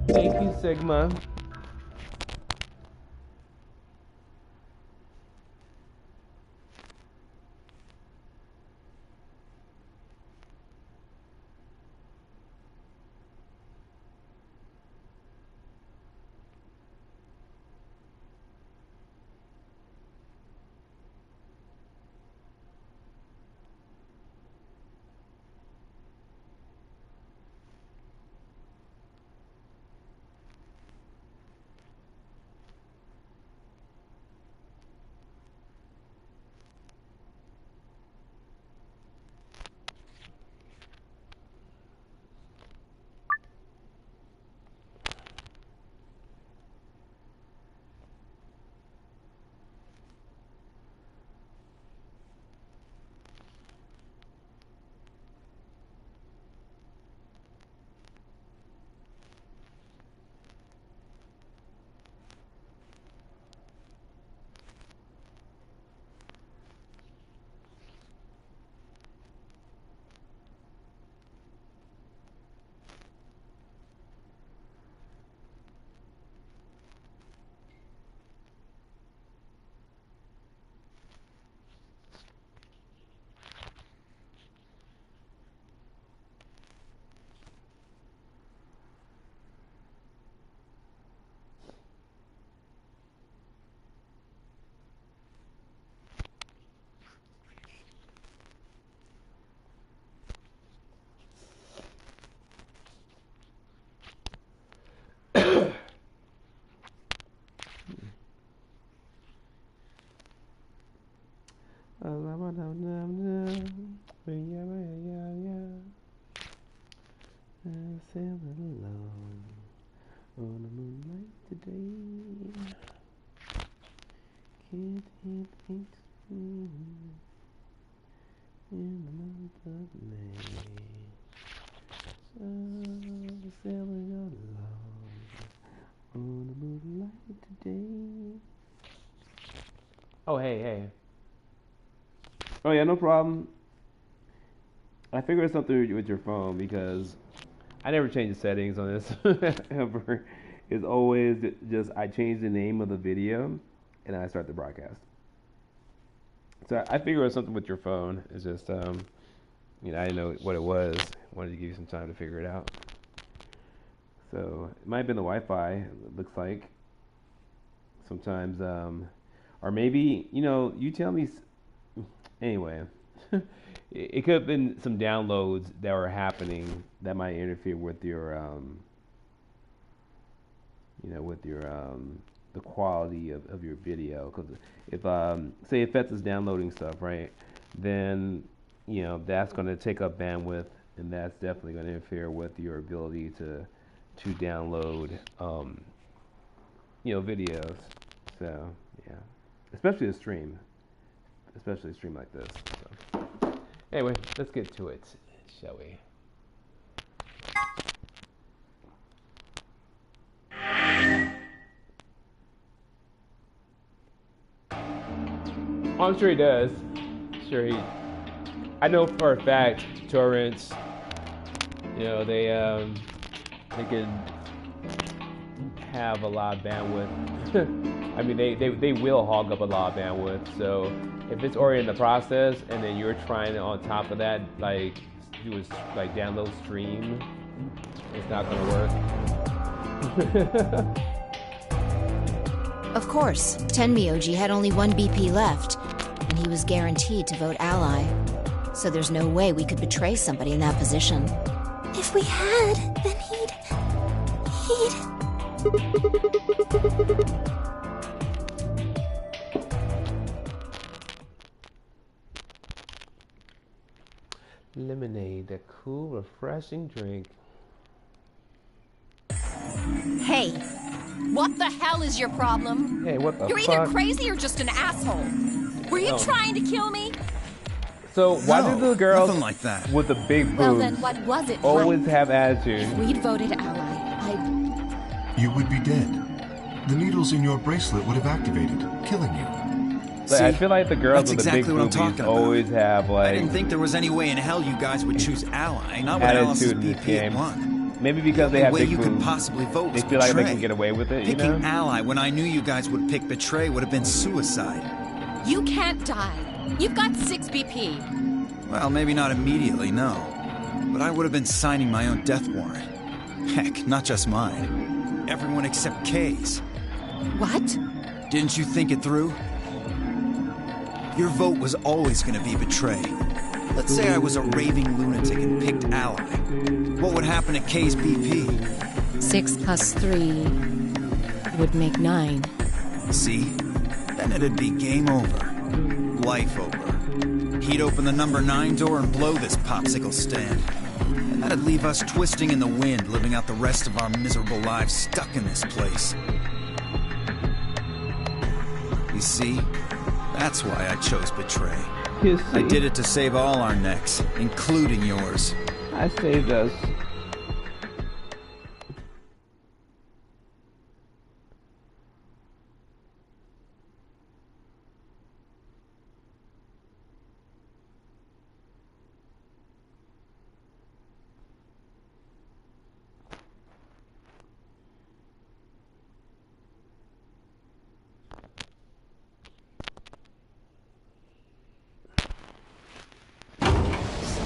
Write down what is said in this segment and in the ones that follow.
Thank you, Sigma. Sailing alone on the moonlight today. Can't help it in the month of May. So sailing alone on the moonlight today. Oh, hey. Oh, yeah, no problem. I figured something with your phone because I never change the settings on this ever. It's always just I change the name of the video and then I start the broadcast. So I figured it was something with your phone. It's just, I didn't know what it was. I wanted to give you some time to figure it out. So it might have been the Wi-Fi, it looks like. Sometimes, or maybe, you tell me. Anyway, it could have been some downloads that were happening that might interfere with your, the quality of your video. Because if, say, if Fetz is downloading stuff, right, then, that's going to take up bandwidth, and that's definitely going to interfere with your ability to download, videos. So, yeah, especially a stream like this. So. Anyway, let's get to it, shall we? I'm sure he does. I know for a fact torrents, they can have a lot of bandwidth. I mean, they will hog up a lot of bandwidth. So if it's already in the process and then you're trying to, on top of that, like do a download stream, it's not gonna work. Of course, Tenmyoji had only one BP left, and he was guaranteed to vote ally. So there's no way we could betray somebody in that position. If we had, then he'd... Lemonade, a cool, refreshing drink. Hey, what the hell is your problem? Hey, what the You're fuck? either crazy or just an asshole. Were you trying to kill me? So why do the girls like that. with the big boobs Well, then what was it? always like? have attitude? If we'd voted ally, You would be dead. The needles in your bracelet would have activated, killing you. Like, I feel like the girls that's with the exactly big what I'm boobies talking about. always have I didn't think there was any way in hell you guys would choose ally, not what Alice's attitude in this BP game. won. Maybe because they The have way big you could boobs, possibly vote they was feel like they betray. can get away with it, you Picking know? ally when I knew you guys would pick betray would have been suicide. You can't die. You've got 6 BP. Well, maybe not immediately, no. But I would have been signing my own death warrant. Heck, not just mine. Everyone except Kay's. What? Didn't you think it through? Your vote was always gonna be betray. Let's say I was a raving lunatic and picked ally. What would happen to Kay's BP? 6 plus 3 would make 9. See? Then it'd be game over. Life over. He'd open the number 9 door and blow this popsicle stand. And that'd leave us twisting in the wind, living out the rest of our miserable lives stuck in this place. You see? That's why I chose betray. You I see, did it to save all our necks, including yours. I saved us.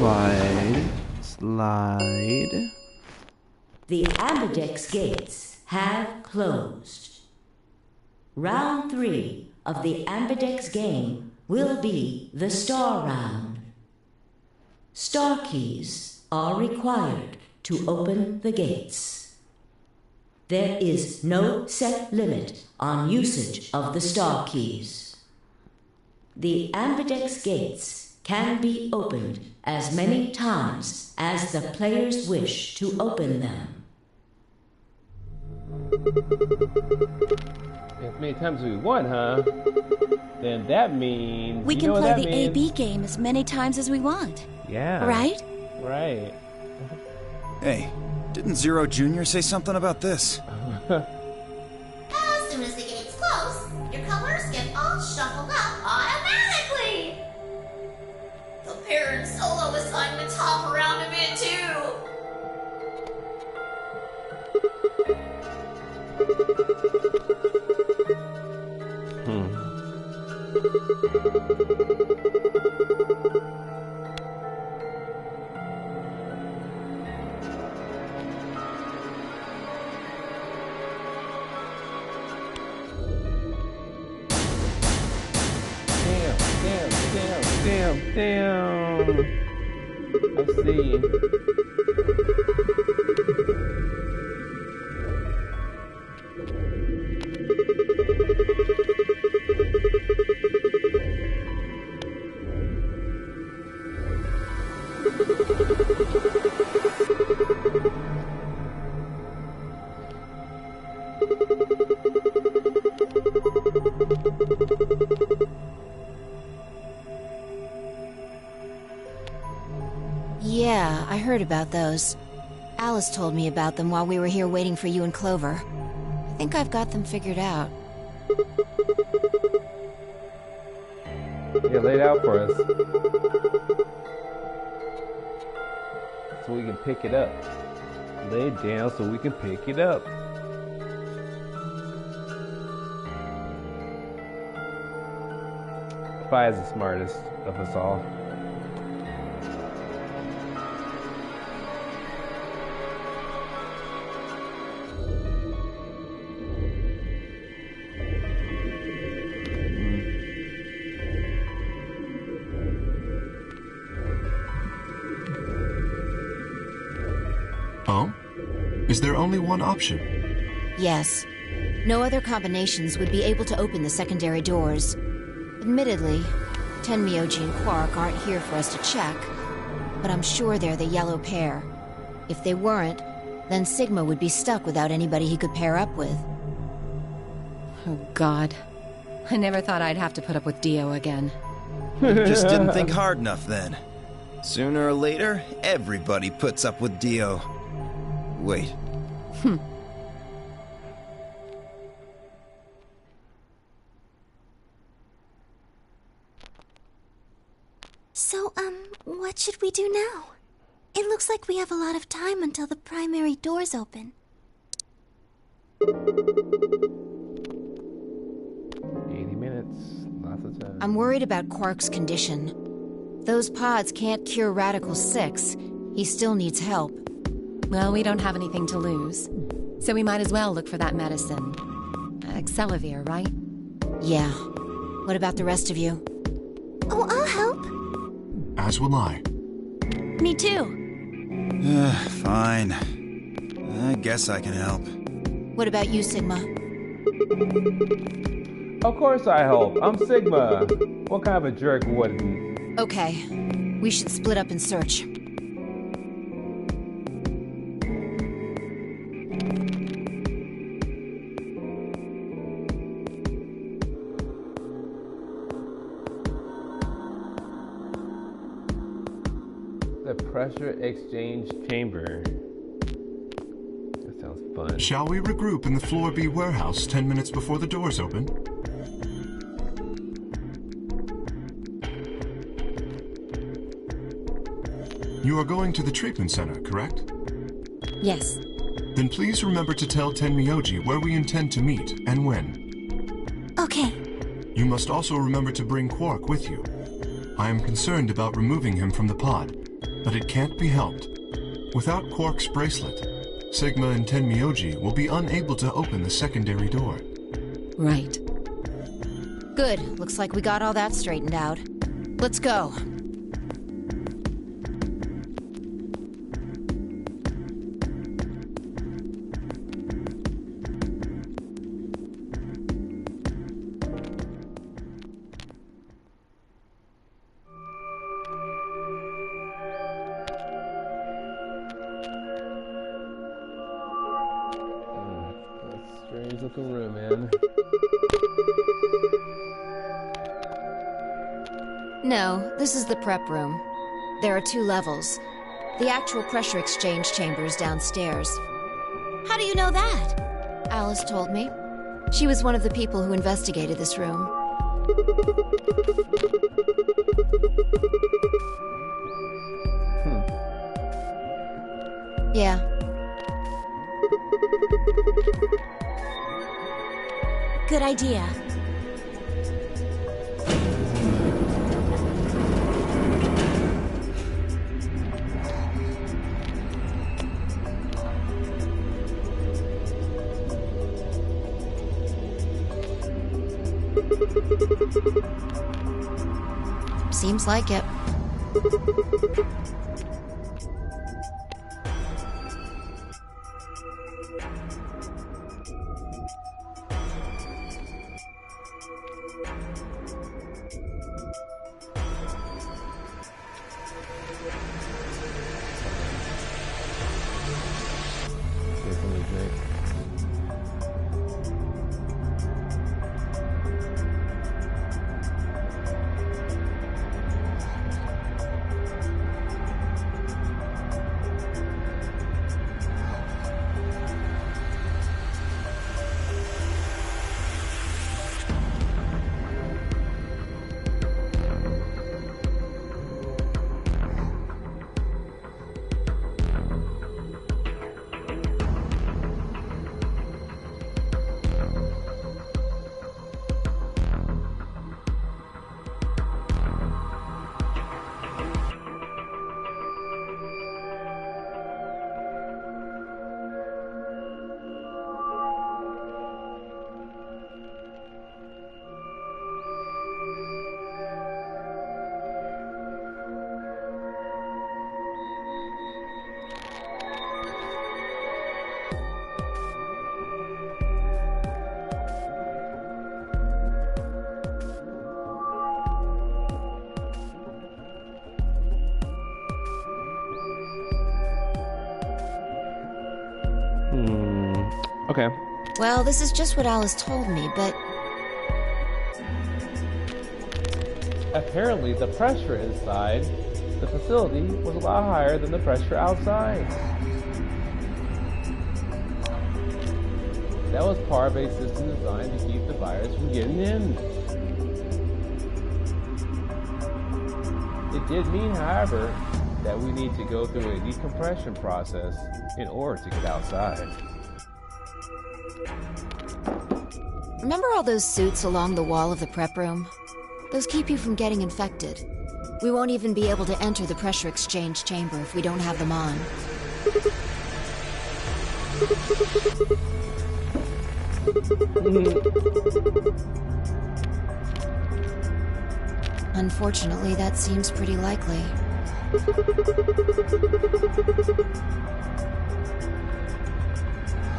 Slide. Slide. The Ambidex gates have closed. Round 3 of the Ambidex game will be the Star Round. Star keys are required to open the gates. There is no set limit on usage of the Star keys. The Ambidex gates can be opened as many times as the players wish to open them. As many times as we want, huh? Then that means We you can know what play that the means? AB game as many times as we want. Yeah. Right? Right. Hey, didn't Zero Jr. say something about this? As soon as the gates close, your colors get all shuffled up automatically. The parent solo assignments hop around a bit too. Damn. I see. Yeah, I heard about those. Alice told me about them while we were here waiting for you and Clover. I think I've got them figured out. Yeah, lay it out for us. So we can pick it up. Lay it down so we can pick it up. Fi is the smartest of us all. Oh? Is there only one option? Yes. No other combinations would be able to open the secondary doors. Admittedly, Tenmyoji and Quark aren't here for us to check, but I'm sure they're the yellow pair. If they weren't, then Sigma would be stuck without anybody he could pair up with. Oh, God. I never thought I'd have to put up with Dio again. You just didn't think hard enough then. Sooner or later, everybody puts up with Dio. Wait. So, what should we do now? It looks like we have a lot of time until the primary doors open. 80 minutes. Lots of time. I'm worried about Quark's condition. Those pods can't cure Radical 6. He still needs help. Well, we don't have anything to lose. So we might as well look for that medicine. Xelavir, right? Yeah. What about the rest of you? Oh, I'll help. As will I. Me too. Fine. I guess I can help. What about you, Sigma? Of course I help. I'm Sigma. What kind of a jerk wouldn't? Okay. We should split up and search. The pressure exchange chamber. That sounds fun. Shall we regroup in the Floor B warehouse 10 minutes before the doors open? You are going to the treatment center, correct? Yes. Then please remember to tell Tenmyoji where we intend to meet and when. Okay. You must also remember to bring Quark with you. I am concerned about removing him from the pod, but it can't be helped. Without Quark's bracelet, Sigma and Tenmyoji will be unable to open the secondary door. Right. Good. Looks like we got all that straightened out. Let's go. Strange looking room, man. No, this is the prep room. There are 2 levels. The actual pressure exchange chamber is downstairs. How do you know that? Alice told me. She was one of the people who investigated this room. Yeah. Good idea. Seems like it. Okay. Well, this is just what Alice told me, but... Apparently, the pressure inside the facility was a lot higher than the pressure outside. That was part of a system designed to keep the virus from getting in. It did mean, however, that we need to go through a decompression process in order to get outside. Remember all those suits along the wall of the prep room? Those keep you from getting infected. We won't even be able to enter the pressure exchange chamber if we don't have them on. Unfortunately, that seems pretty likely.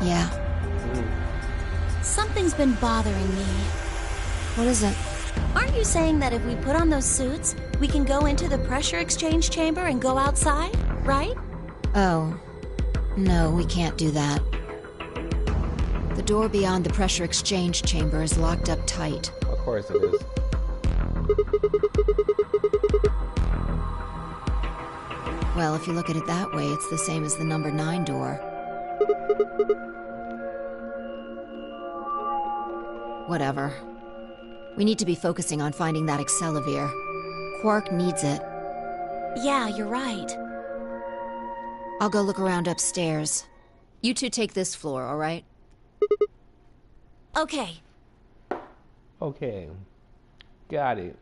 Yeah. Something's been bothering me. What is it? Aren't you saying that if we put on those suits, we can go into the pressure exchange chamber and go outside, right? Oh. No, we can't do that. The door beyond the pressure exchange chamber is locked up tight. Of course it is. Well, if you look at it that way, it's the same as the number 9 door. Whatever. We need to be focusing on finding that Accelavir. Quark needs it. Yeah, you're right. I'll go look around upstairs. You two take this floor, all right? Okay. Okay. Got it.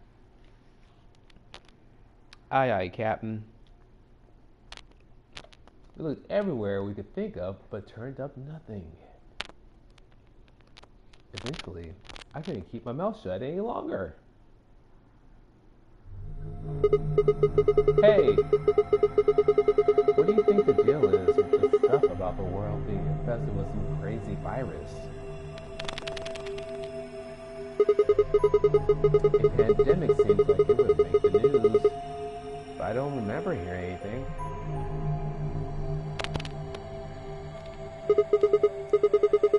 Aye, aye, Captain. We looked everywhere we could think of, but turned up nothing. Eventually, I couldn't keep my mouth shut any longer. Hey! What do you think the deal is with the stuff about the world being infested with some crazy virus? A pandemic seems like it would make the news, but I don't remember hearing anything.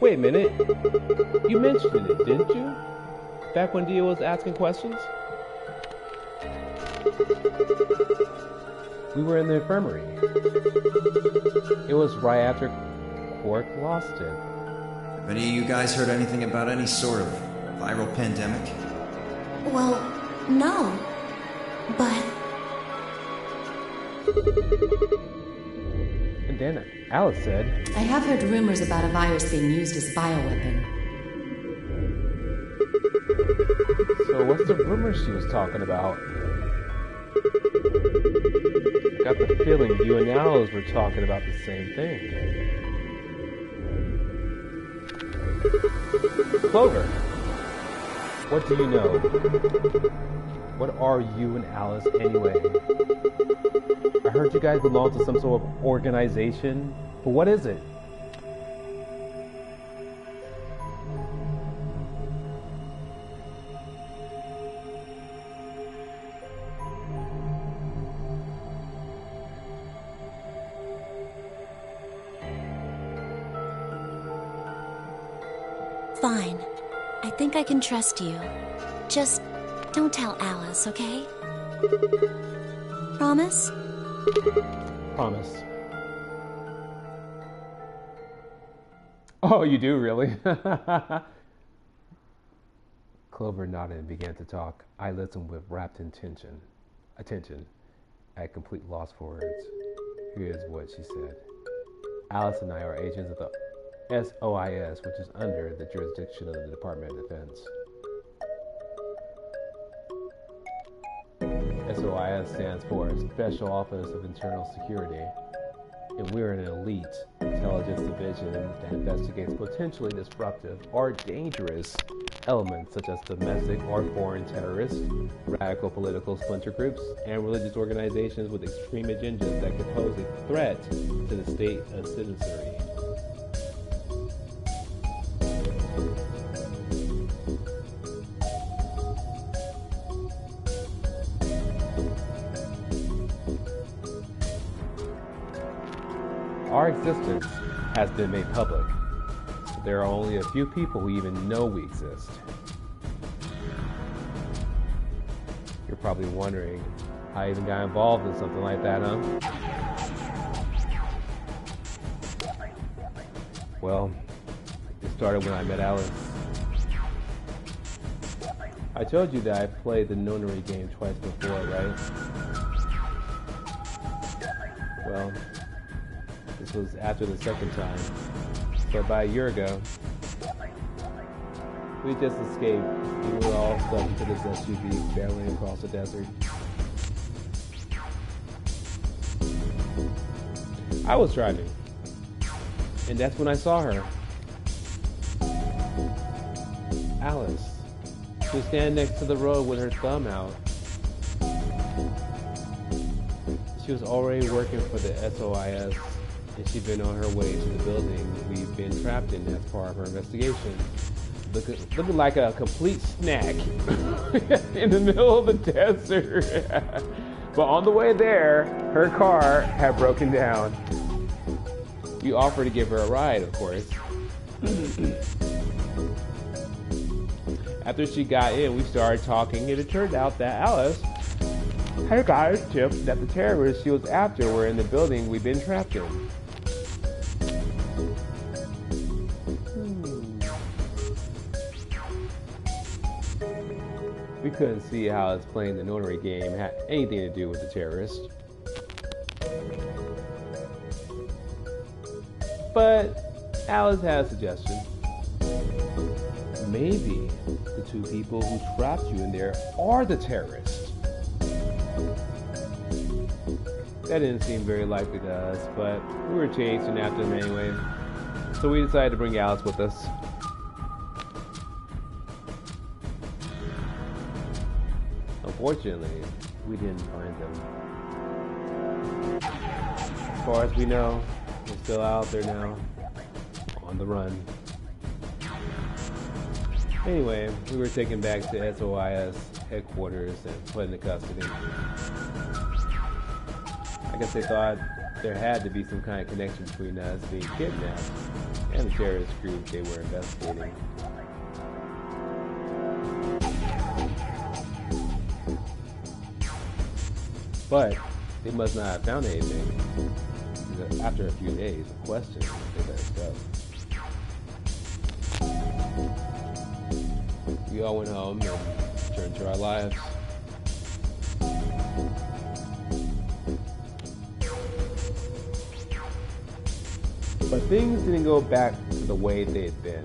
Wait a minute. You mentioned it, didn't you? Back when Dio was asking questions? We were in the infirmary. It was right after Quark lost it. Have any of you guys heard anything about any sort of viral pandemic? Well, no. But... And then Alice said, I have heard rumors about a virus being used as a bioweapon. So what's the rumor she was talking about? I got the feeling you and Alice were talking about the same thing. Clover, what do you know? What are you and Alice anyway? I heard you guys belong to some sort of organization, but what is it? fine. I think I can trust you. Just don't tell Alice, okay? Promise? Promise. Oh, you do, really? Clover nodded and began to talk. I listened with rapt attention, at complete loss for words. Here's what she said. Alice and I are agents of the SOIS, which is under the jurisdiction of the Department of Defense. SOIS stands for Special Office of Internal Security, and we're an elite intelligence division that investigates potentially disruptive or dangerous elements such as domestic or foreign terrorists, radical political splinter groups, and religious organizations with extreme agendas that could pose a threat to the state of citizenry. Our existence has been made public. There are only a few people who even know we exist. You're probably wondering how I even got involved in something like that, huh? Well, it started when I met Alice. I told you that I played the Nonary game twice before, right? Well, this was after the second time. But by a year ago, we just escaped. We were all stuck into this SUV barreling across the desert. I was driving, and that's when I saw her. Alice. She was standing next to the road with her thumb out. She was already working for the SOIS, and she'd been on her way to the building we've been trapped in as part of her investigation. Looking like a complete snack in the middle of the desert. But on the way there, her car had broken down. We offered to give her a ride, of course. After she got in, we started talking, and it turned out that Alice had got a tip that the terrorists she was after were in the building we've been trapped in. We couldn't see how us playing the Nonary game had anything to do with the terrorists. But Alice had a suggestion. Maybe the two people who trapped you in there are the terrorists. That didn't seem very likely to us, but we were chasing after them anyway. So we decided to bring Alice with us. Unfortunately, we didn't find them. As far as we know, they're still out there now, on the run. Anyway, we were taken back to SOIS headquarters and put into custody. I guess they thought there had to be some kind of connection between us being kidnapped and the terrorist group they were investigating. But they must not have found anything. After a few days of questioning, they let us go. We all went home and returned to our lives. But things didn't go back to the way they'd been.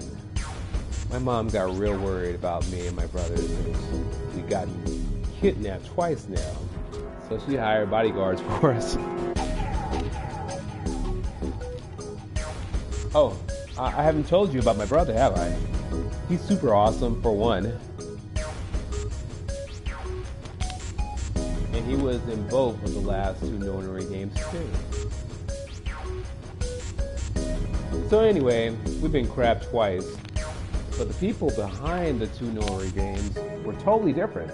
My mom got real worried about me and my brothers since we'd gotten kidnapped twice now. So she hired bodyguards for us. Oh, I haven't told you about my brother, have I? He's super awesome, for one. And he was in both of the last two Nonary games, too. So anyway, we've been crapped twice. But the people behind the two Nonary games were totally different.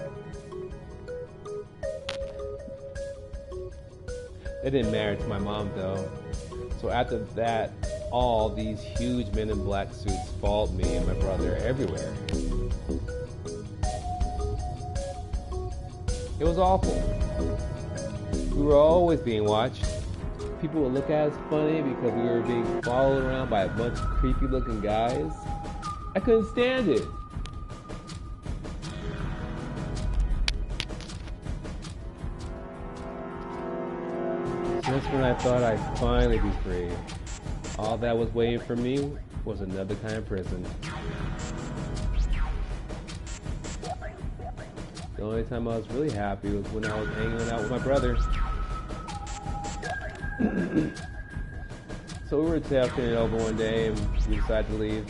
It didn't matter to my mom, though. So after that, all these huge men in black suits followed me and my brother everywhere. It was awful. We were always being watched. People would look at us funny because we were being followed around by a bunch of creepy looking guys. I couldn't stand it. Just when I thought I'd finally be free, all that was waiting for me was another kind of prison. The only time I was really happy was when I was hanging out with my brother. So we were talking it over one day and we decided to leave.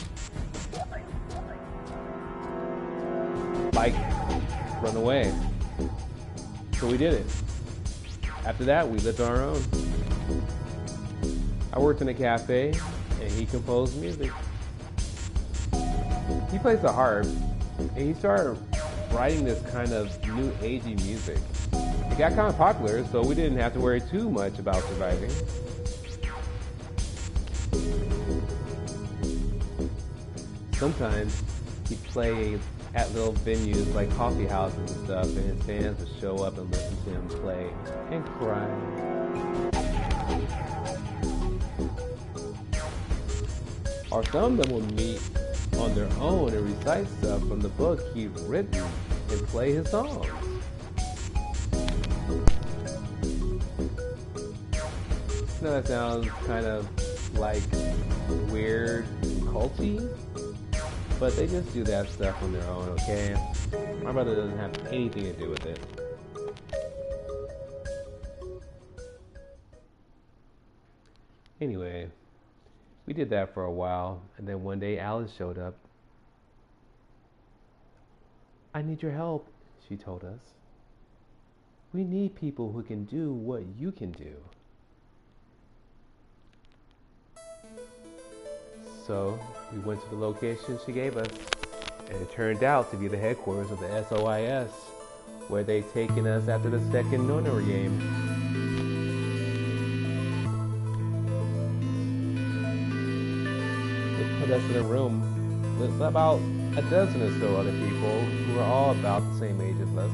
Like, run away. So we did it. After that, we lived on our own. I worked in a cafe, and he composed music. He plays the harp, and he started writing this kind of new agey music. It got kind of popular, so we didn't have to worry too much about surviving. Sometimes he'd play at little venues like coffee houses and stuff, and his fans would show up and listen to him play and cry. Or some of them would meet on their own and recite stuff from the book he'd written and play his songs. know that sounds kind of like weird, culty, but they just do that stuff on their own, okay? My brother doesn't have anything to do with it. Anyway, we did that for a while, and then one day Alice showed up. I need your help, she told us. We need people who can do what you can do. So we went to the location she gave us, and it turned out to be the headquarters of the SOIS, where they'd taken us after the second Nonary game. They put us in a room with about a dozen or so other people who were all about the same age as us.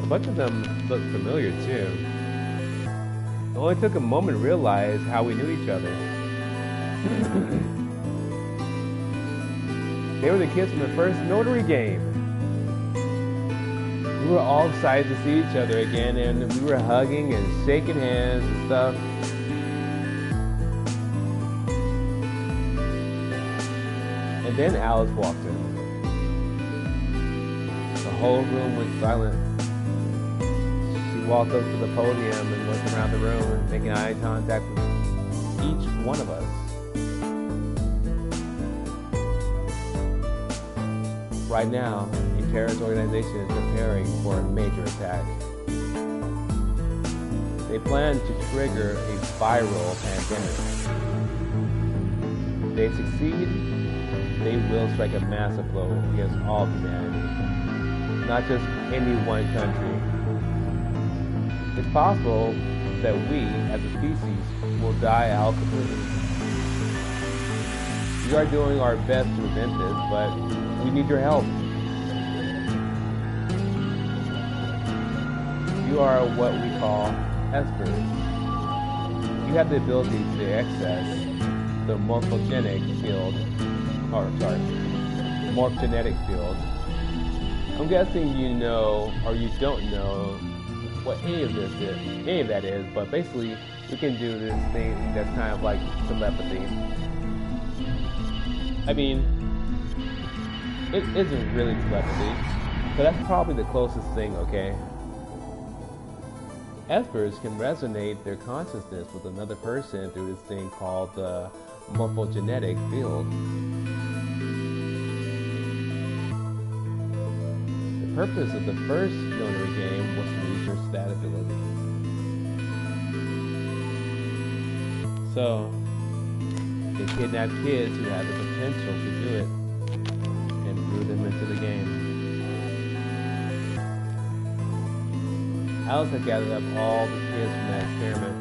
A bunch of them looked familiar too. It only took a moment to realize how we knew each other. They were the kids from the first Nonary game. We were all excited to see each other again, and we were hugging and shaking hands and stuff. And then Alice walked in. The whole room went silent. She walked up to the podium and looked around the room and making eye contact with each one of us. Right now, a terrorist organization is preparing for a major attack. They plan to trigger a viral pandemic. If they succeed, they will strike a massive blow against all humanity, not just any one country. It's possible that we, as a species, will die out completely. We are doing our best to prevent this, but we need your help. You are what we call espers. You have the ability to access the morphogenic field. Morphogenetic field. I'm guessing you know, or you don't know, what any of that is, but basically we can do this thing that's kind of like telepathy. I mean, it isn't really telepathy, but that's probably the closest thing, okay? Espers can resonate their consciousness with another person through this thing called the morphogenetic field. The purpose of the first Nonary game was to research that ability. So, they kidnapped kids who had the potential to do it and threw them into the game. Alice had gathered up all the kids from that experiment.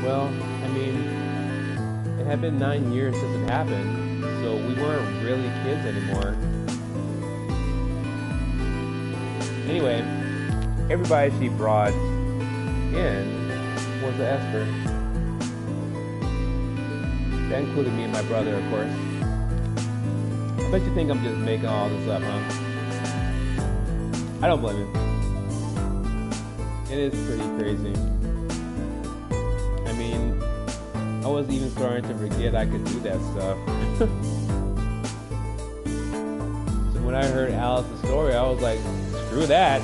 Well, I mean, it had been 9 years since it happened, so we weren't really kids anymore. Anyway, everybody she brought in was an Esper. That included me and my brother, of course. I bet you think I'm just making all this up, huh? I don't blame him. It is pretty crazy. I mean, I was even starting to forget I could do that stuff. So when I heard Alice's story, I was like, screw that.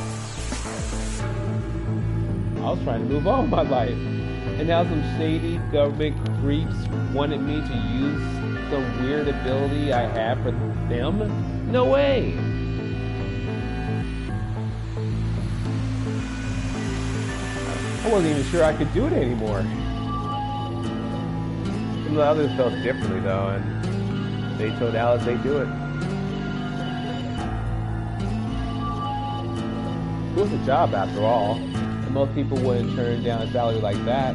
I was trying to move on with my life. And now some shady government creeps wanted me to use some weird ability I have for them? No way! I wasn't even sure I could do it anymore. Some of the others felt differently though, and they told Alice they'd do it. It was a job after all, and most people wouldn't turn down a salary like that.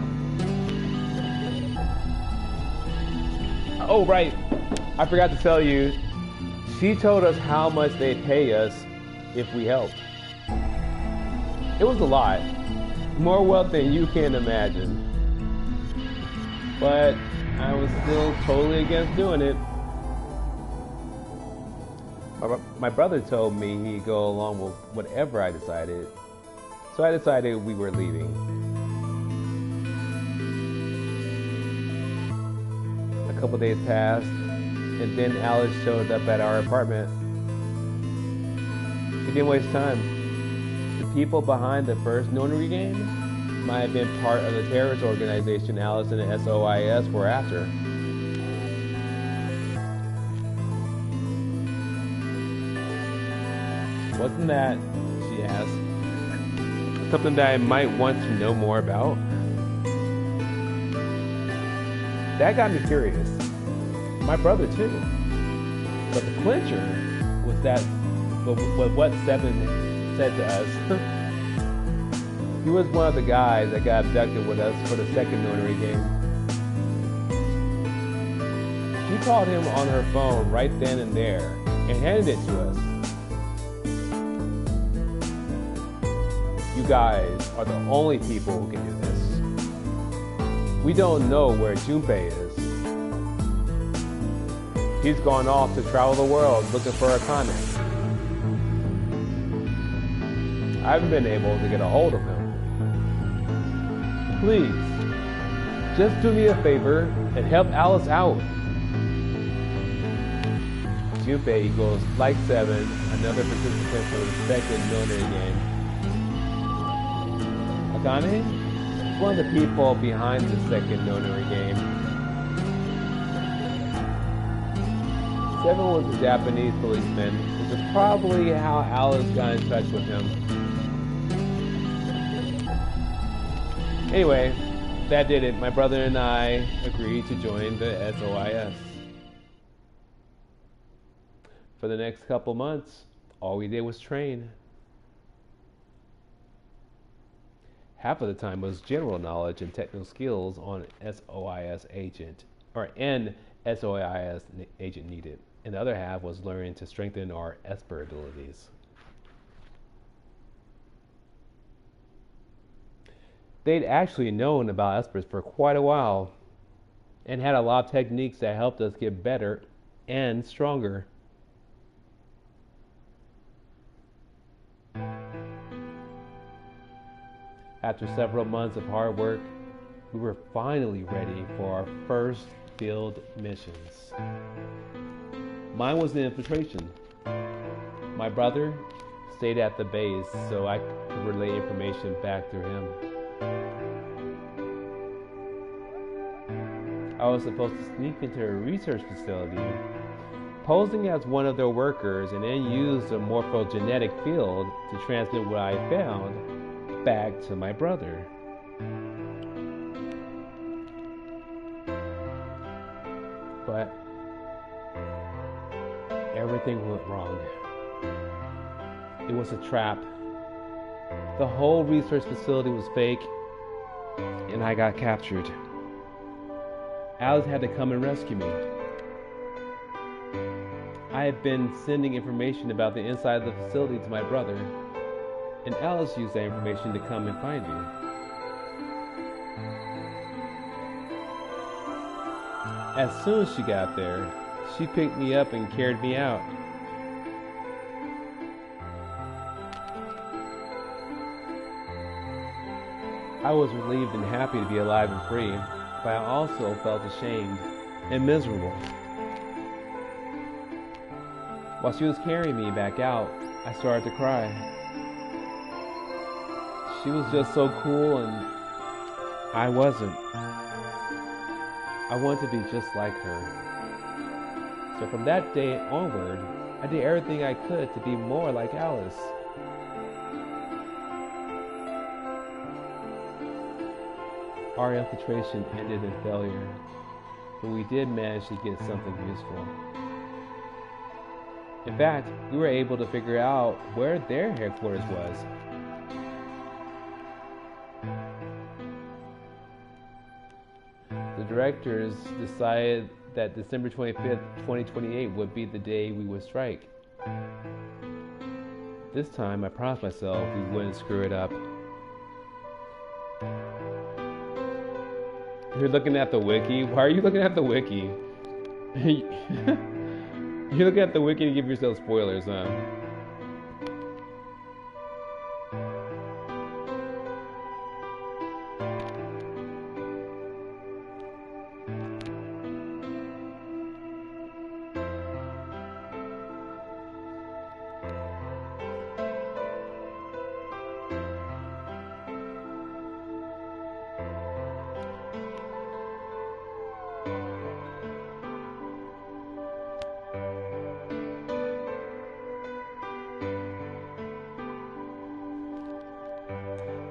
Oh right, I forgot to tell you, she told us how much they'd pay us if we helped. It was a lot. More wealth than you can imagine. But I was still totally against doing it. My brother told me he'd go along with whatever I decided, so I decided we were leaving. A couple days passed, and then Alice showed up at our apartment. He didn't waste time. The people behind the first Nonary game might have been part of the terrorist organization Alice and the SOIS were after. Wasn't that, she asked, something that I might want to know more about? That got me curious. My brother too. But the clincher was what Seven said to us. He was one of the guys that got abducted with us for the second Nonary game. She called him on her phone right then and there and handed it to us. You guys are the only people who can do this. We don't know where Junpei is. He's gone off to travel the world looking for a comment. I haven't been able to get a hold of him. Please, just do me a favor and help Alice out. Junpei equals like 7, another participant for the second Nonary game. Akane? One of the people behind the second Nonary game. 7 was a Japanese policeman, which is probably how Alice got in touch with him. Anyway, that did it. My brother and I agreed to join the SOIS. For the next couple months, all we did was train. Half of the time was general knowledge and technical skills on SOIS agent, or an SOIS agent needed. And the other half was learning to strengthen our Esper abilities. They'd actually known about Espers for quite a while and had a lot of techniques that helped us get better and stronger. After several months of hard work, we were finally ready for our first field missions. Mine was the infiltration. My brother stayed at the base so I could relay information back to him. I was supposed to sneak into a research facility, posing as one of their workers, and then use the morphogenetic field to transmit what I found back to my brother. But everything went wrong. It was a trap. The whole research facility was fake, and I got captured. Alice had to come and rescue me. I had been sending information about the inside of the facility to my brother, and Alice used that information to come and find me. As soon as she got there, she picked me up and carried me out. I was relieved and happy to be alive and free, but I also felt ashamed and miserable. While she was carrying me back out, I started to cry. She was just so cool and I wasn't. I wanted to be just like her. So from that day onward, I did everything I could to be more like Alice. Our infiltration ended in failure, but we did manage to get something useful. In fact, we were able to figure out where their headquarters was. The directors decided that December 25th, 2028 would be the day we would strike. This time, I promised myself we wouldn't screw it up. You're looking at the wiki? Why are you looking at the wiki? You're looking at the wiki to give yourself spoilers, huh?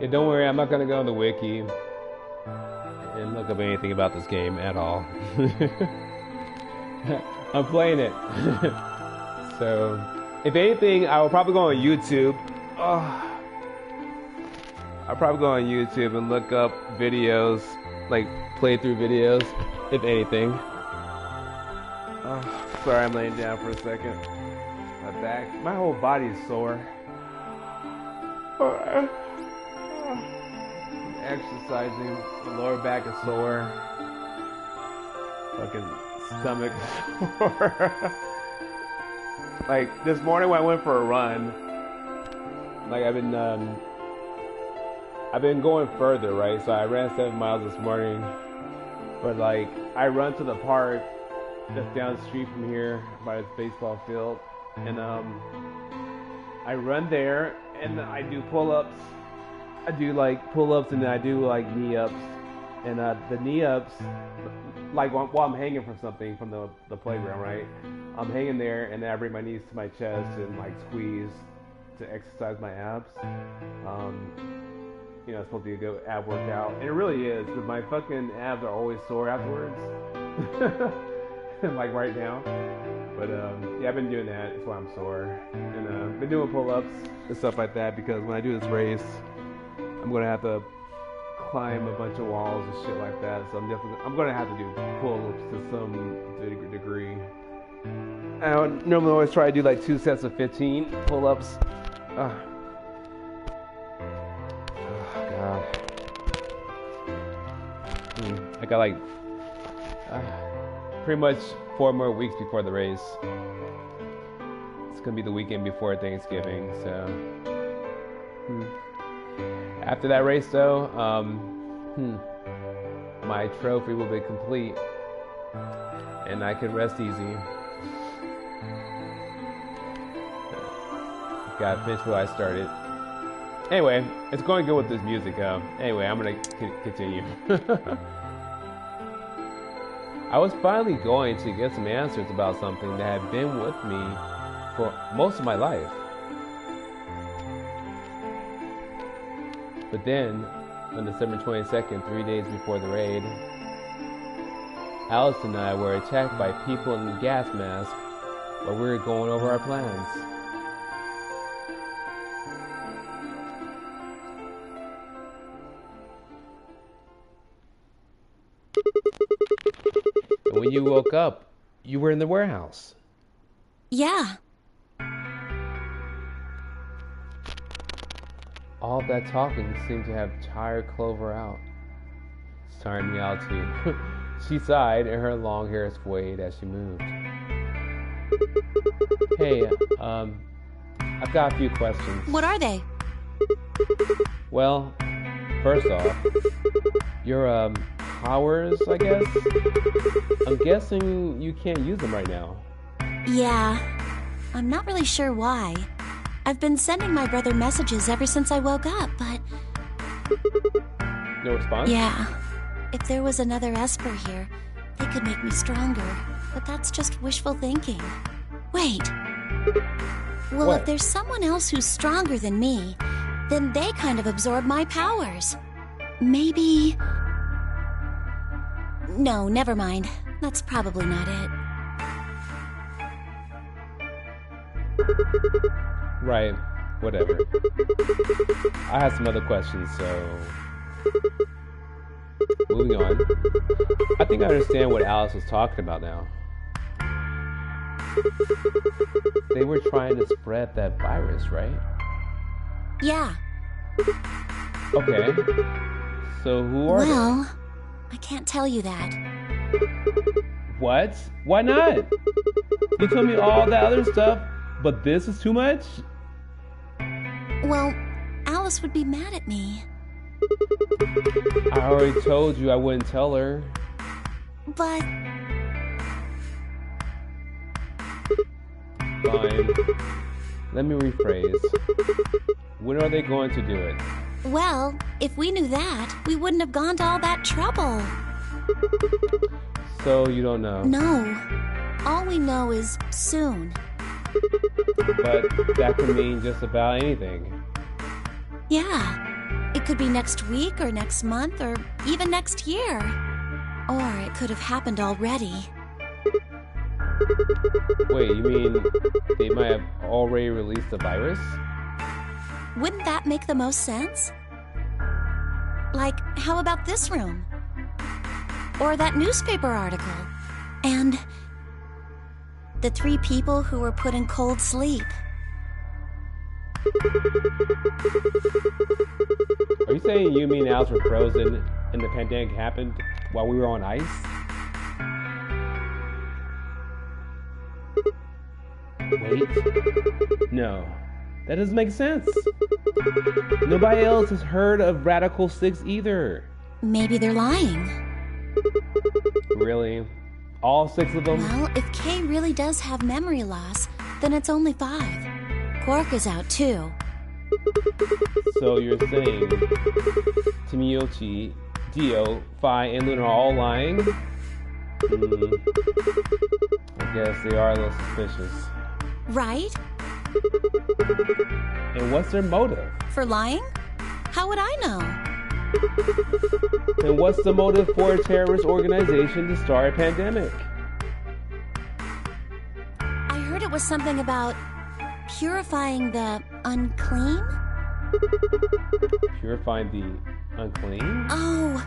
Yeah, don't worry, I'm not gonna go on the wiki and look up anything about this game at all. I'm playing it. So, if anything, I will probably go on YouTube. Oh, I'll probably go on YouTube and look up videos, like playthrough videos, if anything. Oh, sorry, I'm laying down for a second. My back, my whole body is sore. Exercising, the lower back is sore, fucking stomach sore. Like this morning when I went for a run, like I've been going further, right? So I ran 7 miles this morning, but like I run to the park that's down the street from here by this baseball field, and I run there and I do pull-ups. I do like pull-ups and then I do like knee-ups, and the knee-ups, like while I'm hanging from something from the playground, right? I'm hanging there and then I bring my knees to my chest and like squeeze to exercise my abs. You know, it's supposed to be a good ab workout, and it really is, because my fucking abs are always sore afterwards. Like right now. But yeah, I've been doing that. That's why I'm sore. And been doing pull-ups and stuff like that, because when I do this race, I'm gonna have to climb a bunch of walls and shit like that. So I'm gonna have to do pull-ups to some degree. I would normally always try to do like 2 sets of 15 pull-ups. Oh God. I got like pretty much 4 more weeks before the race. It's gonna be the weekend before Thanksgiving, so. After that race, though, my trophy will be complete, and I can rest easy. Gotta finish what I started. Anyway, it's going good with this music. Anyway, I'm gonna continue. I was finally going to get some answers about something that had been with me for most of my life. But then, on December 22nd, 3 days before the raid, Alice and I were attacked by people in gas masks while we were going over our plans. And when you woke up, you were in the warehouse. Yeah. All that talking seemed to have tired Clover out. It's tiring me out too. She sighed and her long hair swayed as she moved. Hey, I've got a few questions. What are they? Well, first off, your powers, I guess? I'm guessing you can't use them right now. Yeah. I'm not really sure why. I've been sending my brother messages ever since I woke up, but... No response? Yeah. If there was another Esper here, they could make me stronger. But that's just wishful thinking. Wait. Well, What? if there's someone else who's stronger than me, then they kind of absorb my powers. Maybe... No, never mind. That's probably not it. Right, whatever. I have some other questions, so... Moving on. I think I understand what Alice was talking about now. They were trying to spread that virus, right? Yeah. Okay. So who are they? Well, I can't tell you that. What? Why not? You told me all that other stuff, but this is too much? Well, Alice would be mad at me. I already told you I wouldn't tell her. But Fine. Let me rephrase. When are they going to do it? well, if we knew that, we wouldn't have gone to all that trouble. So you don't know. No. All we know is soon. But that could mean just about anything. Yeah. It could be next week or next month or even next year. Or it could have happened already. Wait, you mean they might have already released the virus? Wouldn't that make the most sense? Like, how about this room? Or that newspaper article? And the 3 people who were put in cold sleep. Are you saying you, me, and Alice were frozen and the pandemic happened while we were on ice? Wait. No. That doesn't make sense. Nobody else has heard of Radical 6 either. Maybe they're lying. Really? All 6 of them? Well, if Kay really does have memory loss, then it's only 5. Quark is out too. So you're saying Tamiyochi, Dio, Phi, and Luna are all lying? I guess they are a little suspicious. Right? And what's their motive? For lying? How would I know? And what's the motive for a terrorist organization to start a pandemic? I heard it was something about purifying the unclean? Purifying the unclean? Oh,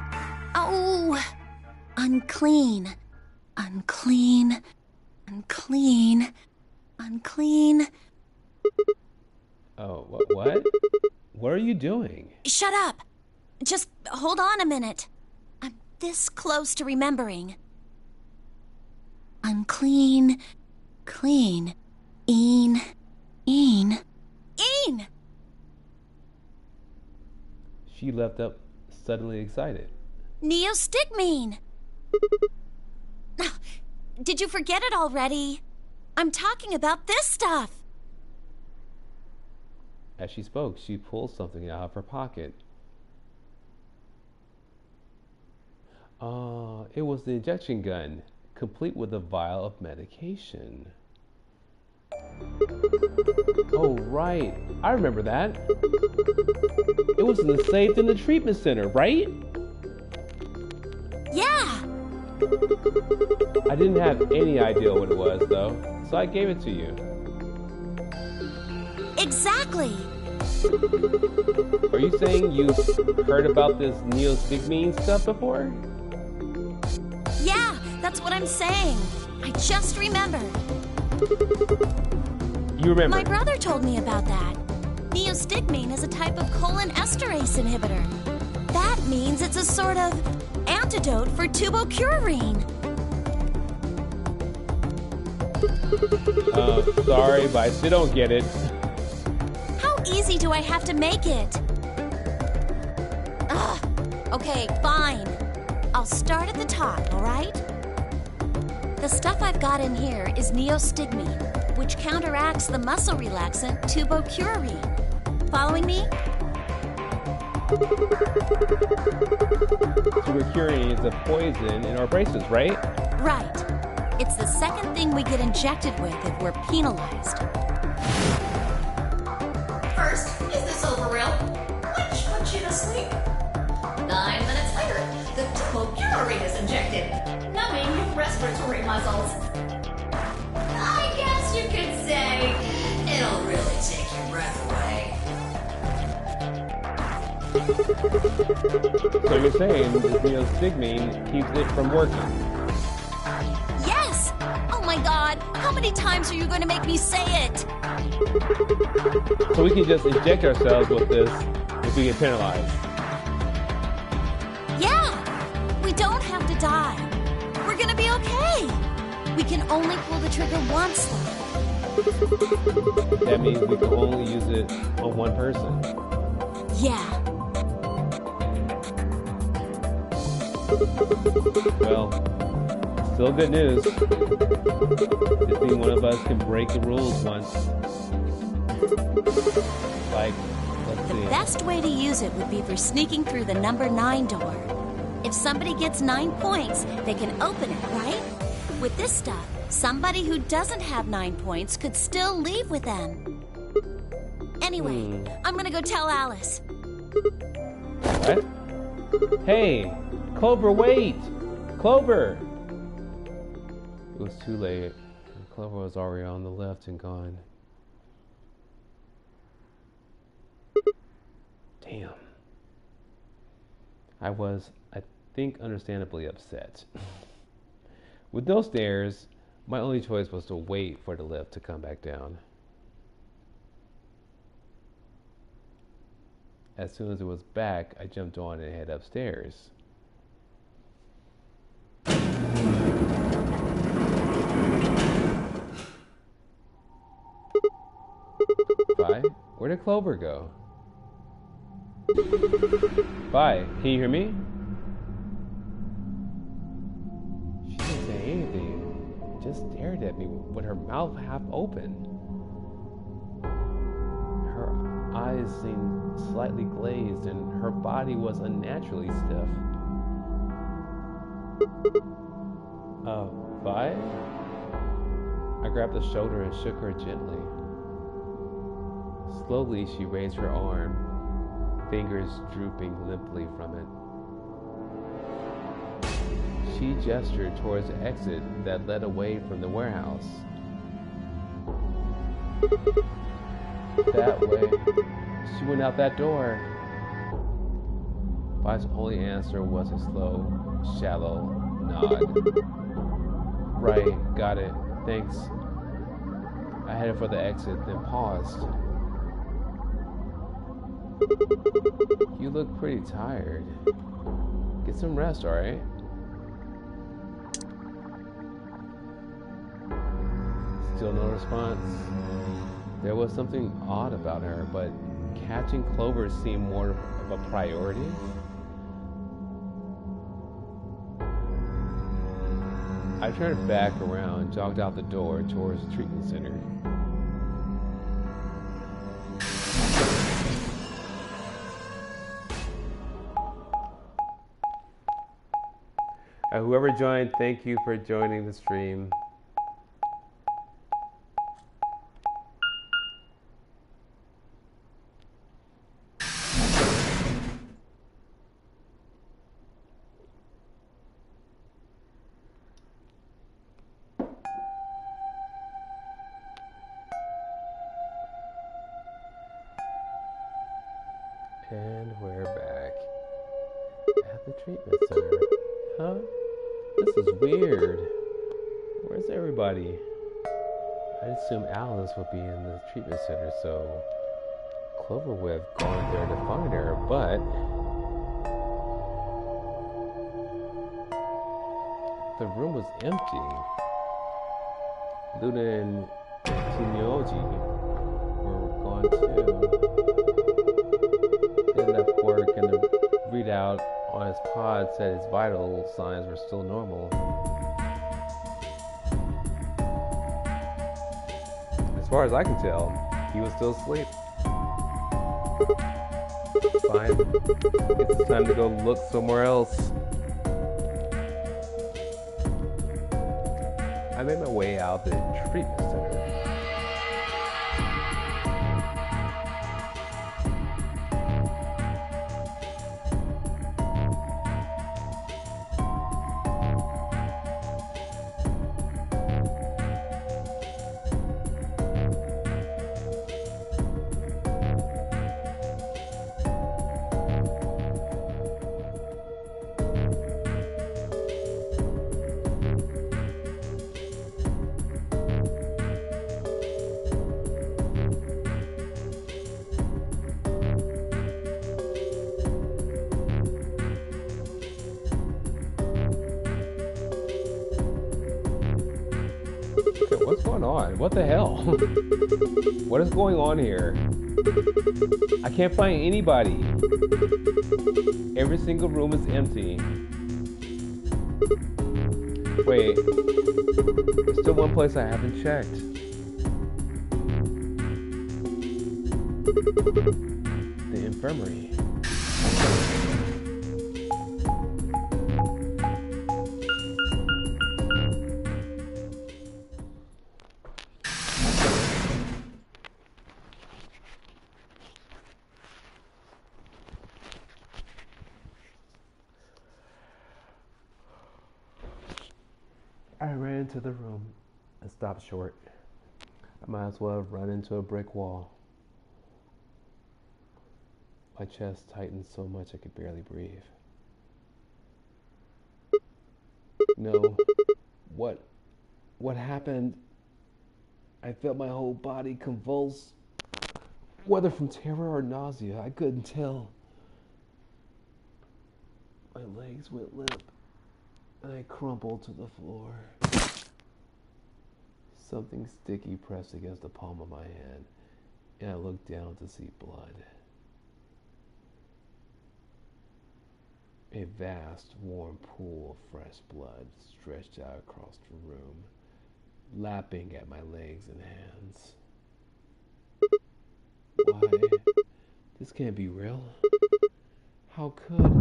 unclean, unclean, unclean, unclean. Oh, what? What are you doing? Shut up! Just hold on a minute. I'm this close to remembering. Unclean, clean, een. She leapt up, suddenly excited. Neostigmine! Did you forget it already? I'm talking about this stuff. As she spoke, she pulled something out of her pocket. It was the injection gun, complete with a vial of medication. Oh, right. I remember that. It was in the safe in the treatment center, right? Yeah! I didn't have any idea what it was, though, so I gave it to you. Exactly! Are you saying you heard about this neostigmine stuff before? Yeah, that's what I'm saying. I just remembered. You remember? My brother told me about that. Neostigmine is a type of colon esterase inhibitor. That means it's a sort of antidote for tubocurarine. Sorry, but I still don't get it. How easy do I have to make it? Ugh. Okay, fine. I'll start at the top, all right? The stuff I've got in here is neostigmine, which counteracts the muscle relaxant tubocurarine. Following me? Tubocurarine is a poison in our bracelets, right? Right. It's the second thing we get injected with if we're penalized. First, is this over real? Which puts you to sleep. 9 minutes later, the tubocurarine is injected, numbing your respiratory muscles. I guess you could say it'll really take your breath away. So you're saying the neostigmine keeps it from working? Yes! Oh my god, how many times are you going to make me say it? So we can just inject ourselves with this if we get penalized? Yeah! We don't have to die. We're gonna be okay. We can only pull the trigger once, though. That means we can only use it on one person. Yeah. Well, still good news. This means one of us can break the rules once. Like, let's see. The best way to use it would be for sneaking through the number 9 door. If somebody gets 9 points, they can open it, right? With this stuff, somebody who doesn't have 9 points could still leave with them. Anyway, I'm gonna go tell Alice. What? Hey, Clover, wait! Clover! It was too late. Clover was already on the left and gone. Damn. I was, I think, understandably upset. With those stairs, my only choice was to wait for the lift to come back down. As soon as it was back, I jumped on and headed upstairs. Vi, where did Clover go? Vi, can you hear me? She didn't say anything. Just stared at me with her mouth half open. Her eyes seemed slightly glazed and her body was unnaturally stiff. Vi? I grabbed her shoulder and shook her gently. Slowly, she raised her arm, fingers drooping limply from it. She gestured towards the exit that led away from the warehouse. That way. She went out that door. Vi's only answer was a slow, shallow nod. Right, got it. Thanks. I headed for the exit, then paused. You look pretty tired. Get some rest, alright? Still no response. There was something odd about her, but catching Clover seemed more of a priority. I turned back around, jogged out the door towards the treatment center. Whoever joined, thank you for joining the stream. And we're back at the treatment center. Huh? This is weird. Where's everybody? I assumed Alice would be in the treatment center, so Clover would have gone there to find her, but the room was empty. Luna and Tinyoji were gone too. They left work and the readout on his pod said his vital signs were still normal. As far as I can tell, he was still asleep. Fine. Guess it's time to go look somewhere else. I made my way out the treatment center. on? What the hell? What is going on here? I can't find anybody. Every single room is empty. Wait. There's still one place I haven't checked. The infirmary. I ran into the room and stopped short. I might as well have run into a brick wall. My chest tightened so much I could barely breathe. No. What happened? I felt my whole body convulse. Whether from terror or nausea, I couldn't tell. My legs went limp, and I crumpled to the floor. Something sticky pressed against the palm of my hand, and I looked down to see blood. A vast, warm pool of fresh blood stretched out across the room, lapping at my legs and hands. Why? This can't be real. How could...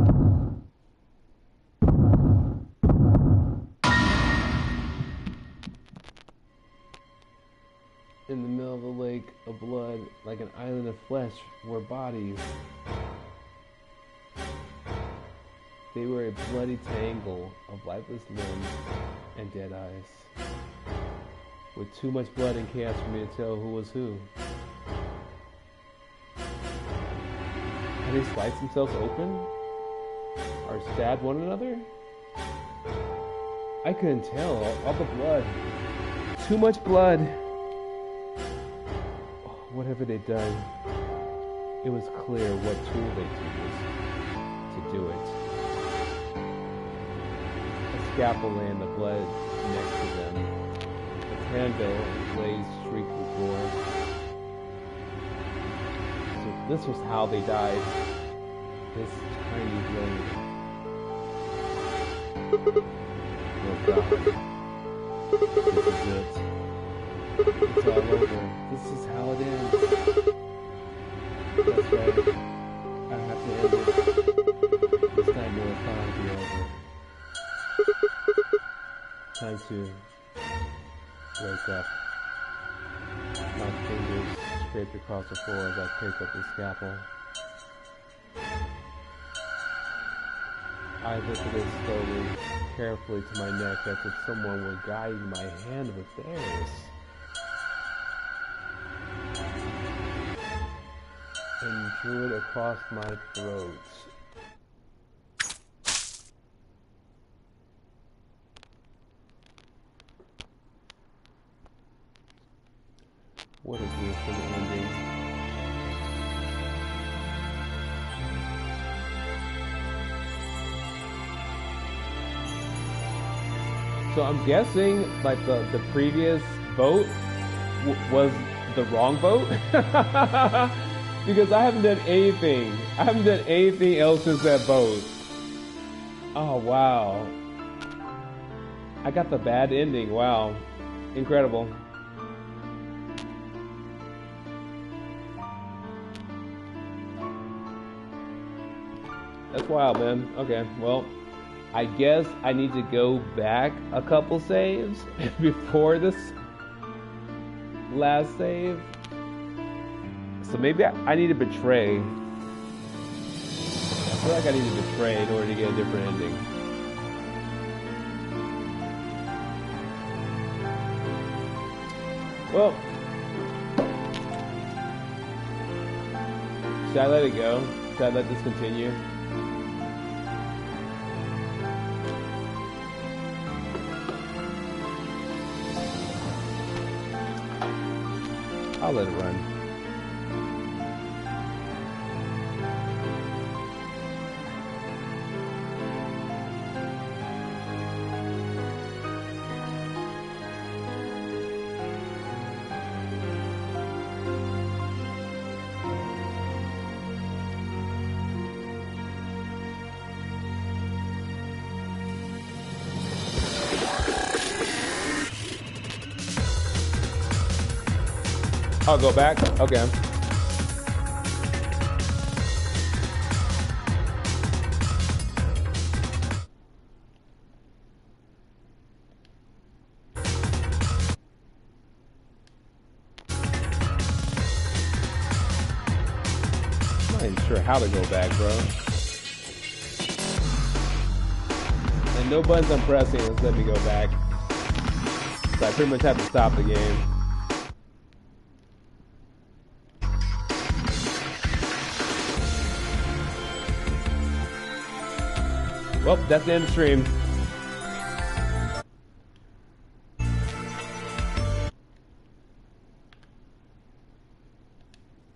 In the middle of a lake of blood, like an island of flesh, were bodies. They were a bloody tangle of lifeless limbs and dead eyes, with too much blood and chaos for me to tell who was who. Had they sliced themselves open? Or stabbed one another? I couldn't tell. All the blood. Too much blood. Whatever they'd done, it was clear what tool they used to do it. A scalpel lay in the blood next to them. A candle blazed streaked with gore. So this was how they died. This tiny blade. Oh God. This is it. It's all over. This is how it ends. That's right. I have to end it. This time will finally be over. Time to wake up. My fingers scraped across the floor as I picked up the scalpel. I lifted it slowly, carefully to my neck as if someone were guiding my hand with theirs. And drew it across my throat. What a beautiful ending. So I'm guessing like the previous vote was the wrong vote. Because I haven't done anything. I haven't done anything else since that vote. Oh, wow. I got the bad ending. Wow. Incredible. That's wild, man. Okay, well, I guess I need to go back a couple saves before this last save. So maybe I need to betray. I feel like I need to betray in order to get a different ending. Well, should I let it go? Should I let this continue? I'll let it run. I'll go back. Okay. I'm not even sure how to go back, bro. And no buttons I'm pressing is let me go back. So I pretty much have to stop the game. Well, that's the end of the stream.